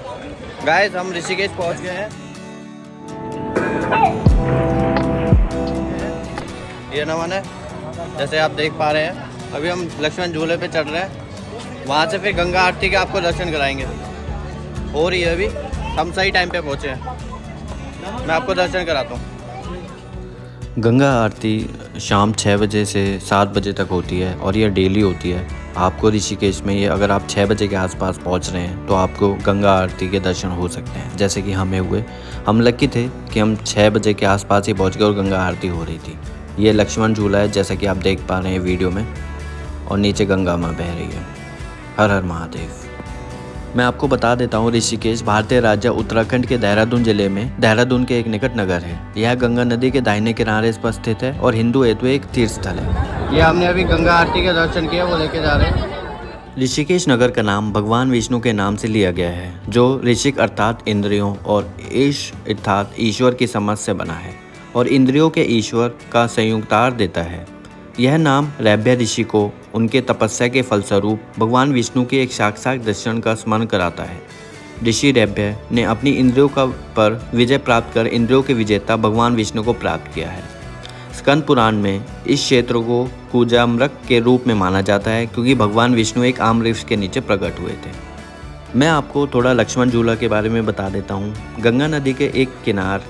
Guys हम ऋषिकेश पहुंच गए हैं। ये नमन है, जैसे आप देख पा रहे हैं। अभी हम लक्ष्मण झूले पे चढ़ रहे हैं, वहाँ से फिर गंगा आरती के आपको दर्शन कराएंगे। हो रही है अभी, हम सही टाइम पे पहुँचे हैं। मैं आपको दर्शन कराता हूँ। गंगा आरती शाम 6 बजे से 7 बजे तक होती है और यह डेली होती है। आपको ऋषिकेश में ये अगर आप 6 बजे के आसपास पहुंच रहे हैं तो आपको गंगा आरती के दर्शन हो सकते हैं, जैसे कि हमें हुए। हम लकी थे कि हम 6 बजे के आसपास ही पहुंच गए और गंगा आरती हो रही थी। ये लक्ष्मण झूला है, जैसा कि आप देख पा रहे हैं वीडियो में, और नीचे गंगा माँ बह रही है। हर हर महादेव। मैं आपको बता देता हूँ, ऋषिकेश भारतीय राज्य उत्तराखंड के देहरादून जिले में देहरादून के एक निकट नगर है। यह गंगा नदी के दाहिने किनारे पर स्थित है और हिंदू हेतु एक तीर्थ स्थल है। ये हमने अभी गंगा आरती के दर्शन किया, वो लेके जा रहे हैं। ऋषिकेश नगर का नाम भगवान विष्णु के नाम से लिया गया है, जो ऋषिक अर्थात इंद्रियों और ईश अर्थात ईश्वर की समझ से बना है और इंद्रियों के ईश्वर का संयुक्तार देता है। यह नाम रैभ्य ऋषि को उनके तपस्या के फलस्वरूप भगवान विष्णु के एक साक्षात दर्शन का स्मरण कराता है। ऋषि रैभ्य ने अपनी इंद्रियों का पर विजय प्राप्त कर इंद्रियों के विजेता भगवान विष्णु को प्राप्त किया है। स्कंद पुराण में इस क्षेत्र को कूजामृक के रूप में माना जाता है, क्योंकि भगवान विष्णु एक आम वृक्ष के नीचे प्रकट हुए थे। मैं आपको थोड़ा लक्ष्मण झूला के बारे में बता देता हूँ। गंगा नदी के एक किनार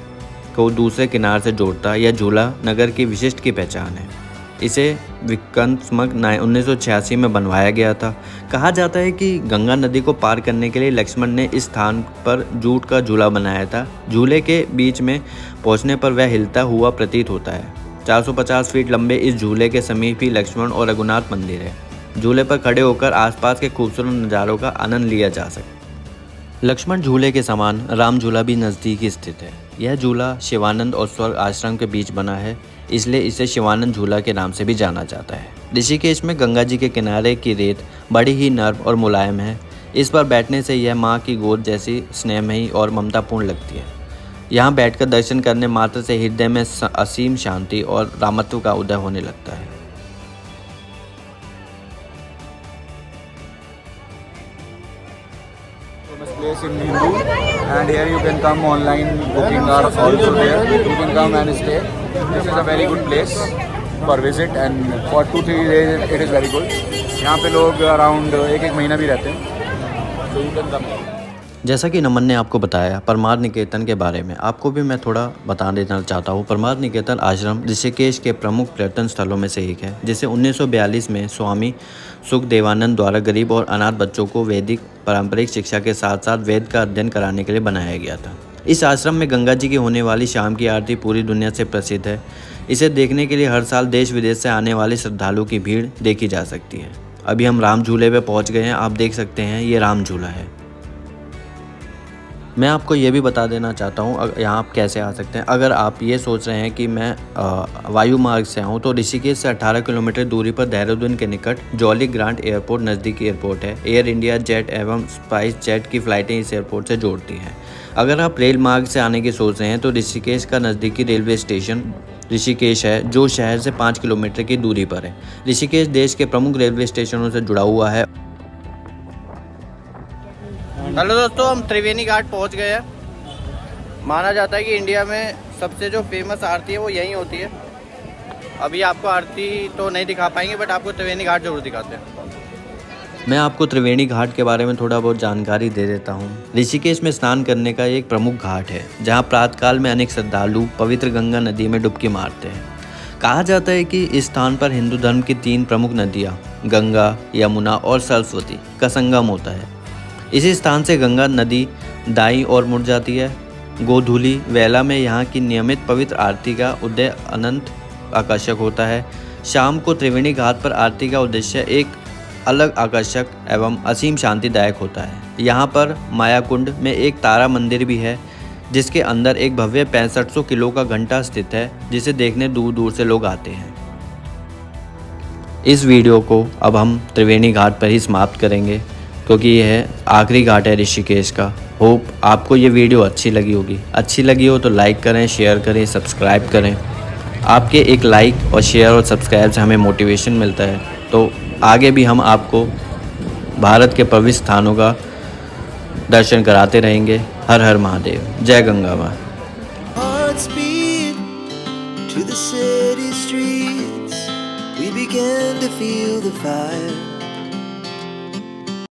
को दूसरे किनार से जोड़ता यह झूला नगर की विशिष्ट की पहचान है। इसे विक्रमांक 1986 में बनवाया गया था। कहा जाता है कि गंगा नदी को पार करने के लिए लक्ष्मण ने इस स्थान पर जूट का झूला बनाया था। झूले के बीच में पहुंचने पर वह हिलता हुआ प्रतीत होता है। 450 फीट लंबे इस झूले के समीप ही लक्ष्मण और रघुनाथ मंदिर है। झूले पर खड़े होकर आसपास के खूबसूरत नज़ारों का आनंद लिया जा सकता है। लक्ष्मण झूले के समान राम झूला भी नज़दीक ही स्थित है। यह झूला शिवानंद और स्वर्ग आश्रम के बीच बना है, इसलिए इसे शिवानंद झूला के नाम से भी जाना जाता है। ऋषिकेश में गंगा जी के किनारे की रेत बड़ी ही नर्म और मुलायम है। इस पर बैठने से यह माँ की गोद जैसी स्नेहमयी और ममतापूर्ण लगती है। यहाँ बैठकर दर्शन करने मात्र से हृदय में असीम शांति और रामत्व का उदय होने लगता है। Place in Hindu, and here you can come online. Booking are also there. You can come and stay. This is a very good place for visit, and for 2-3 days it is very good. यहाँ पे लोग around एक महीना भी रहते हैं, so you can come. जैसा कि नमन ने आपको बताया परमार्थ निकेतन के बारे में, आपको भी मैं थोड़ा बता देना चाहता हूँ। परमार्थ निकेतन आश्रम ऋषिकेश के प्रमुख पर्यटन स्थलों में से एक है, जिसे 1942 में स्वामी सुखदेवानंद द्वारा गरीब और अनाथ बच्चों को वैदिक पारंपरिक शिक्षा के साथ साथ वेद का अध्ययन कराने के लिए बनाया गया था। इस आश्रम में गंगा जी की होने वाली शाम की आरती पूरी दुनिया से प्रसिद्ध है। इसे देखने के लिए हर साल देश विदेश से आने वाले श्रद्धालुओं की भीड़ देखी जा सकती है। अभी हम राम झूले पे पहुँच गए हैं, आप देख सकते हैं ये राम झूला है। मैं आपको ये भी बता देना चाहता हूँ यहाँ आप कैसे आ सकते हैं। अगर आप ये सोच रहे हैं कि मैं वायु मार्ग से आऊँ, तो ऋषिकेश से 18 किलोमीटर दूरी पर देहरादून के निकट जॉली ग्रांट एयरपोर्ट नज़दीकी एयरपोर्ट है। एयर इंडिया जेट एवं स्पाइस जेट की फ़्लाइटें इस एयरपोर्ट से जोड़ती हैं। अगर आप रेल मार्ग से आने की सोच रहे हैं तो ऋषिकेश का नज़दीकी रेलवे स्टेशन ऋषिकेश है, जो शहर से 5 किलोमीटर की दूरी पर है। ऋषिकेश देश के प्रमुख रेलवे स्टेशनों से जुड़ा हुआ है। हेलो दोस्तों, हम त्रिवेणी घाट पहुंच गए हैं। माना जाता है कि इंडिया में सबसे जो फेमस आरती है वो यहीं होती है। अभी आपको आरती तो नहीं दिखा पाएंगे, बट आपको त्रिवेणी घाट जरूर दिखाते हैं। मैं आपको त्रिवेणी घाट के बारे में थोड़ा बहुत जानकारी दे देता हूँ। ऋषिकेश में स्नान करने का एक प्रमुख घाट है, जहाँ प्रातःकाल में अनेक श्रद्धालु पवित्र गंगा नदी में डुबकी मारते हैं। कहा जाता है कि इस स्थान पर हिंदू धर्म की 3 प्रमुख नदियाँ गंगा, यमुना और सरस्वती का संगम होता है। इसी स्थान से गंगा नदी दाईं ओर मुड़ जाती है। गोधूली वेला में यहाँ की नियमित पवित्र आरती का उदय अनंत आकर्षक होता है। शाम को त्रिवेणी घाट पर आरती का उद्देश्य एक अलग आकर्षक एवं असीम शांतिदायक होता है। यहाँ पर मायाकुंड में एक तारा मंदिर भी है, जिसके अंदर एक भव्य 6500 किलो का घंटा स्थित है, जिसे देखने दूर दूर से लोग आते हैं। इस वीडियो को अब हम त्रिवेणी घाट पर ही समाप्त करेंगे, क्योंकि यह आखिरी घाट है ऋषिकेश का। होप आपको ये वीडियो अच्छी लगी होगी। अच्छी लगी हो तो लाइक करें, शेयर करें, सब्सक्राइब करें। आपके एक लाइक और शेयर और सब्सक्राइब से हमें मोटिवेशन मिलता है, तो आगे भी हम आपको भारत के पवित्र स्थानों का दर्शन कराते रहेंगे। हर हर महादेव, जय गंगा माँ। Hearts beat to the city streets. We began to feel the fire.